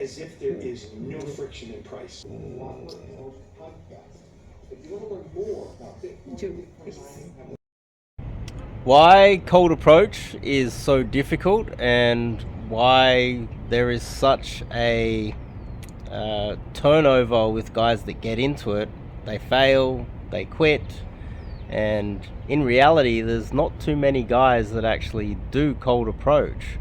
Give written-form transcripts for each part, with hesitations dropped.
as if there is no friction in price. Why cold approach is so difficult and why there is such a turnover with guys that get into it. They fail, they quit, and in reality there's not too many guys that actually do cold approach.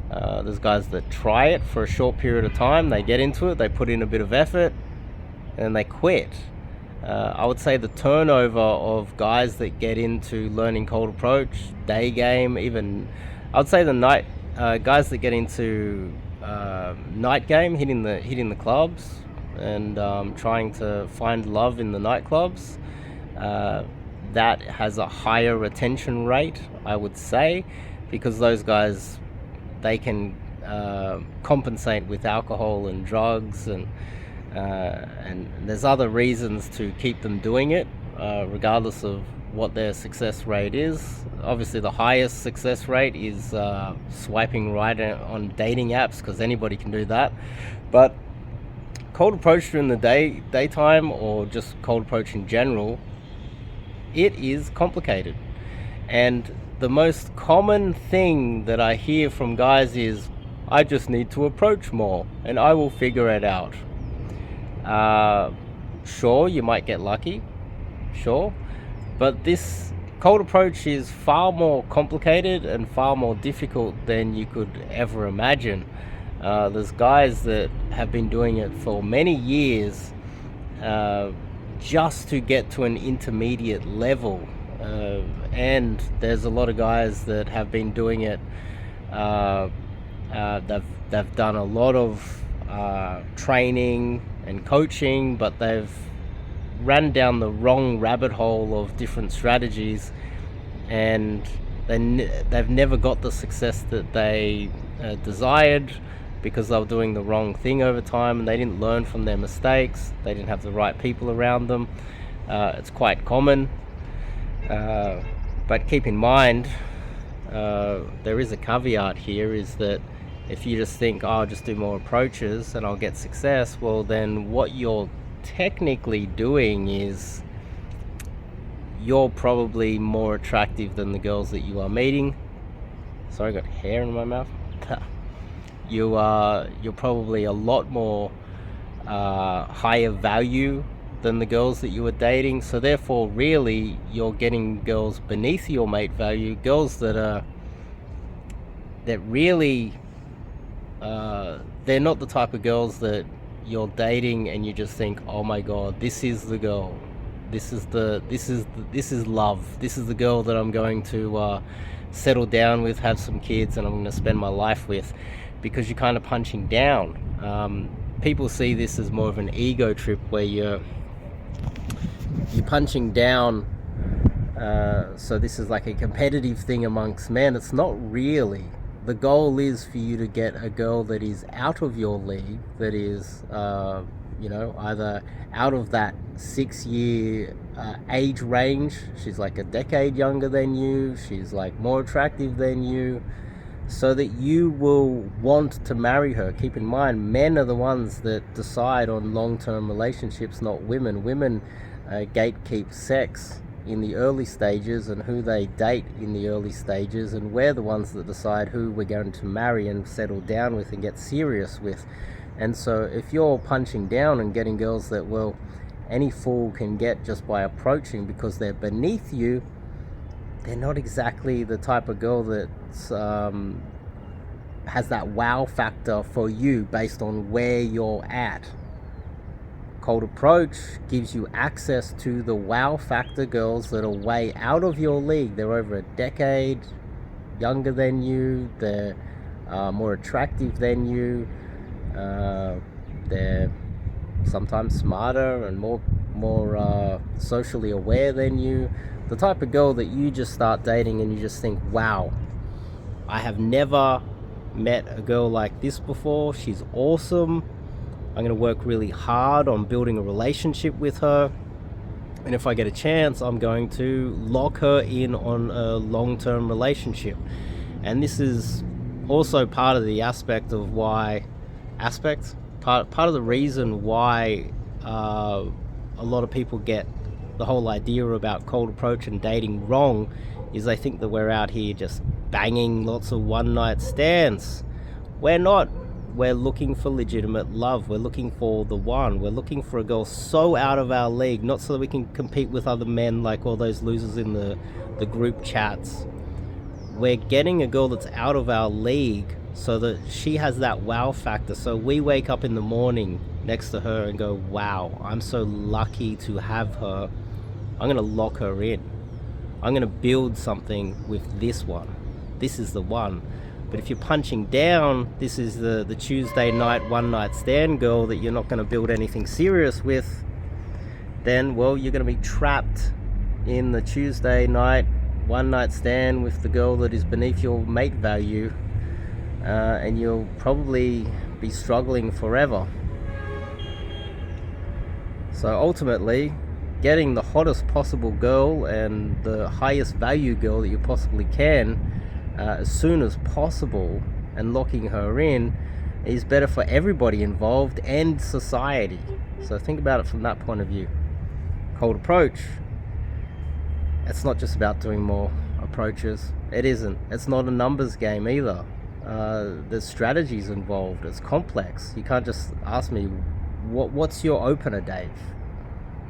There's guys that try it for a short period of time, they get into it, they put in a bit of effort, and they quit. I would say the turnover of guys that get into learning cold approach, Daygame, even I would say the night guys that get into night game, hitting the clubs and trying to find love in the nightclubs. That has a higher retention rate, I would say, because those guys, they can compensate with alcohol and drugs, and there's other reasons to keep them doing it, regardless of what their success rate is. Obviously, the highest success rate is swiping right on dating apps, because anybody can do that. But cold approach during the daytime, or just cold approach in general, it is complicated. And the most common thing that I hear from guys is, I just need to approach more and I will figure it out. Sure, you might get lucky, sure, but this cold approach is far more complicated and far more difficult than you could ever imagine. There's guys that have been doing it for many years just to get to an intermediate level, and there's a lot of guys that have been doing it. They've done a lot of training and coaching, but they've ran down the wrong rabbit hole of different strategies, and they've never got the success that they desired, because they were doing the wrong thing over time and they didn't learn from their mistakes. They didn't have the right people around them. It's quite common, but keep in mind, there is a caveat here, is that if you just think, oh, I'll just do more approaches and I'll get success, well, then what you're technically doing is you're probably more attractive than the girls that you are meeting. Sorry, I got hair in my mouth. You're probably a lot more higher value than the girls that you were dating. So therefore, really, you're getting girls beneath your mate value, girls that really they're not the type of girls that you're dating and you just think, oh my god, this is the girl, this is love, this is the girl that I'm going to settle down with, have some kids, and I'm going to spend my life with, because you're kind of punching down. People see this as more of an ego trip, where you're punching down. So this is like a competitive thing amongst men. It's not really. The goal is for you to get a girl that is out of your league, that is, either out of that 6-year age range. She's like a decade younger than you. She's like more attractive than you, so that you will want to marry her. Keep in mind, men are the ones that decide on long-term relationships, not women. Women gatekeep sex in the early stages and who they date in the early stages, and we're the ones that decide who we're going to marry and settle down with and get serious with. And so if you're punching down and getting girls that, well, any fool can get just by approaching because they're beneath you, they're not exactly the type of girl that has that wow factor for you based on where you're at. Cold approach gives you access to the wow factor girls that are way out of your league. They're over a decade younger than you, they're more attractive than you, they're sometimes smarter and more socially aware than you. The type of girl that you just start dating and you just think, wow, I have never met a girl like this before. She's awesome. I'm going to work really hard on building a relationship with her. And if I get a chance, I'm going to lock her in on a long-term relationship. And this is also part of the aspect of why... Aspect? part of the reason why a lot of people get the whole idea about cold approach and dating wrong is they think that we're out here just banging lots of one night stands. We're not. We're looking for legitimate love. We're looking for the one. We're looking for a girl so out of our league, not so that we can compete with other men like all those losers in the group chats. We're getting a girl that's out of our league so that she has that wow factor. So we wake up in the morning next to her and go, wow, I'm so lucky to have her. I'm going to lock her in. I'm going to build something with this one. This is the one. But if you're punching down, this is the Tuesday night one night stand girl that you're not going to build anything serious with, then, well, you're going to be trapped in the Tuesday night one night stand with the girl that is beneath your mate value, and you'll probably be struggling forever. So ultimately, getting the hottest possible girl and the highest value girl that you possibly can as soon as possible and locking her in is better for everybody involved and society. So think about it from that point of view. Cold approach, it's not just about doing more approaches. It isn't. It's not a numbers game either. There's strategies involved. It's complex. You can't just ask me, what's your opener, Dave?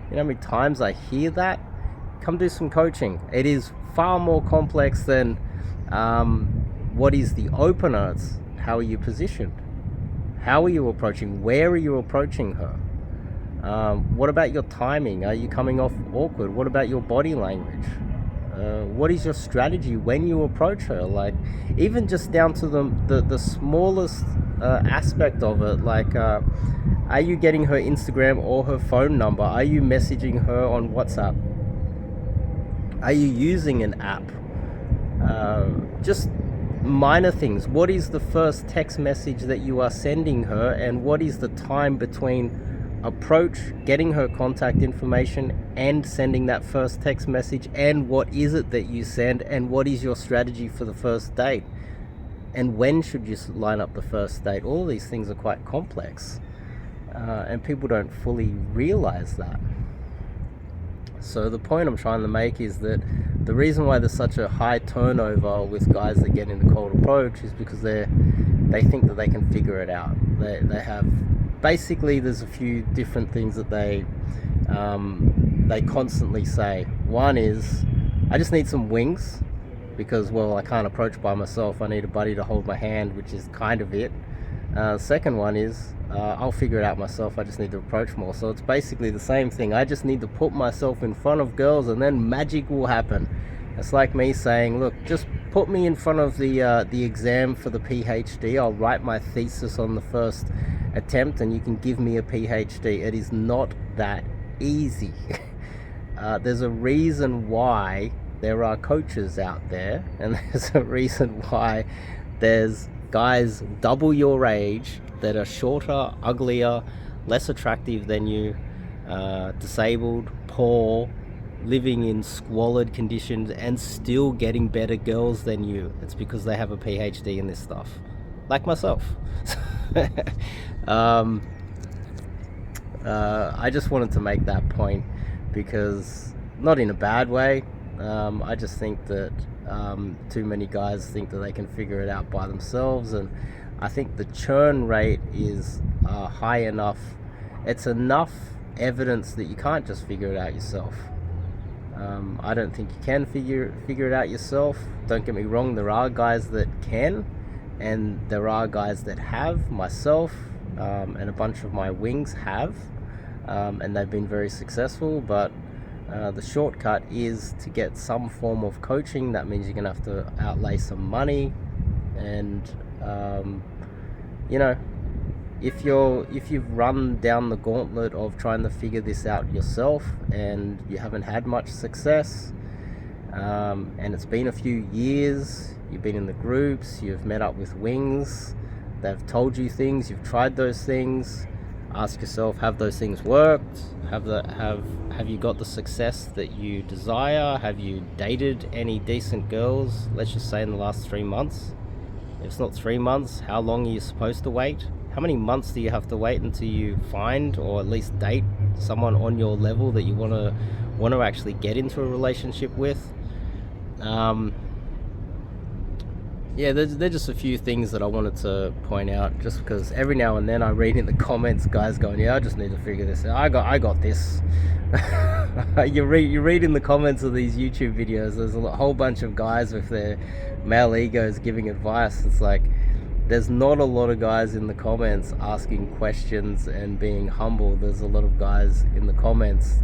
You know how many times I hear that? Come do some coaching. It is far more complex than what is the opener. It's how are you positioned? How are you approaching? Where are you approaching her? What about your timing? Are you coming off awkward? What about your body language? What is your strategy when you approach her? Like, even just down to the smallest aspect of it, like are you getting her Instagram or her phone number? Are you messaging her on WhatsApp? Are you using an app? Just minor things. What is the first text message that you are sending her, and what is the time between approach, getting her contact information, and sending that first text message, and what is it that you send, and what is your strategy for the first date, and when should you line up the first date? All of these things are quite complex, and people don't fully realize that. So the point I'm trying to make is that the reason why there's such a high turnover with guys that get into cold approach is because they think that they can figure it out. They have, basically there's a few different things that they constantly say. One is, I just need some wings because, well, I can't approach by myself. I need a buddy to hold my hand, which is kind of it. Second one is, I'll figure it out myself. I just need to approach more. So it's basically the same thing. I just need to put myself in front of girls and then magic will happen. It's like me saying, look, just put me in front of the exam for the PhD. I'll write my thesis on the first attempt and you can give me a PhD. It is not that easy. There's a reason why there are coaches out there, and there's a reason why there's guys double your age that are shorter, uglier, less attractive than you, disabled, poor, living in squalid conditions and still getting better girls than you. It's because they have a PhD in this stuff, like myself. I just wanted to make that point because, not in a bad way, I just think that too many guys think that they can figure it out by themselves, and I think the churn rate is high enough. It's enough evidence that you can't just figure it out yourself. I don't think you can figure it out yourself. Don't get me wrong, there are guys that can, and there are guys that have. Myself and a bunch of my wings have, and they've been very successful, but the shortcut is to get some form of coaching. That means you're gonna have to outlay some money, and if you've run down the gauntlet of trying to figure this out yourself and you haven't had much success, and it's been a few years, you've been in the groups, you've met up with wings, they've told you things, you've tried those things, ask yourself, have those things worked? Have you got the success that you desire? Have you dated any decent girls, let's just say in the last 3 months? If it's not 3 months, how long are you supposed to wait? how many months do you have to wait until you find or at least date someone on your level that you want to actually get into a relationship with? Yeah, there's just a few things that I wanted to point out, just because every now and then I read in the comments guys going, yeah, I just need to figure this out. I got this. You read in the comments of these YouTube videos, there's a whole bunch of guys with their male egos giving advice. It's like, there's not a lot of guys in the comments asking questions and being humble. There's a lot of guys in the comments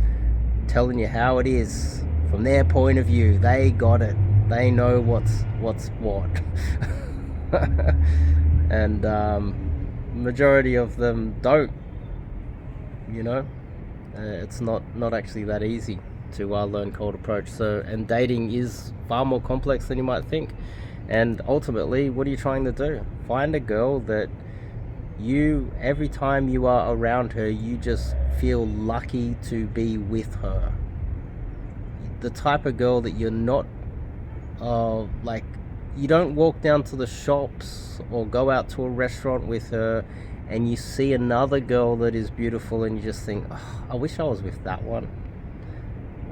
telling you how it is from their point of view. They got it. They know what's what. And majority of them don't, you know. It's not actually that easy to learn cold approach. So, and dating is far more complex than you might think. And ultimately, what are you trying to do? Find a girl that every time you are around her, you just feel lucky to be with her. The type of girl that you're not like, you don't walk down to the shops or go out to a restaurant with her and you see another girl that is beautiful and you just think, oh, I wish I was with that one.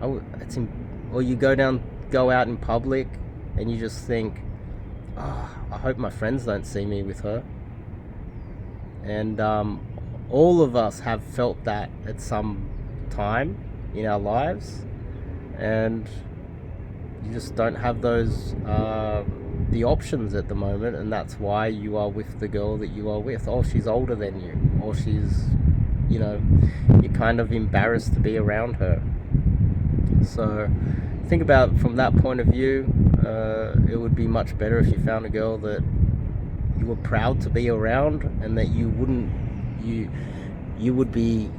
Or you go out in public and you just think, oh, I hope my friends don't see me with her. And all of us have felt that at some time in our lives, and you just don't have those the options at the moment, and that's why you are with the girl that you are with. Oh, she's older than you, or she's, you know, you're kind of embarrassed to be around her. So think about from that point of view. It would be much better if you found a girl that you were proud to be around, and that you would be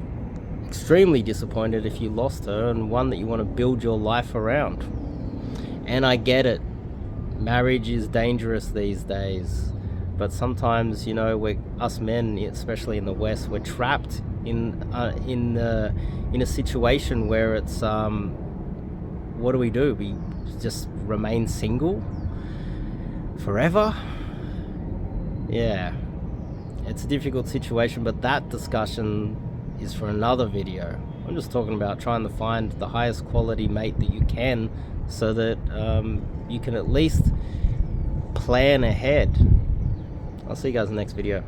extremely disappointed if you lost her, and one that you want to build your life around. And I get it, marriage is dangerous these days, but sometimes, you know, us men, especially in the West, we're trapped in a situation where it's what do? We just remain single forever? Yeah, it's a difficult situation, but that discussion is for another video. I'm just talking about trying to find the highest quality mate that you can, so that you can at least plan ahead. I'll see you guys in the next video.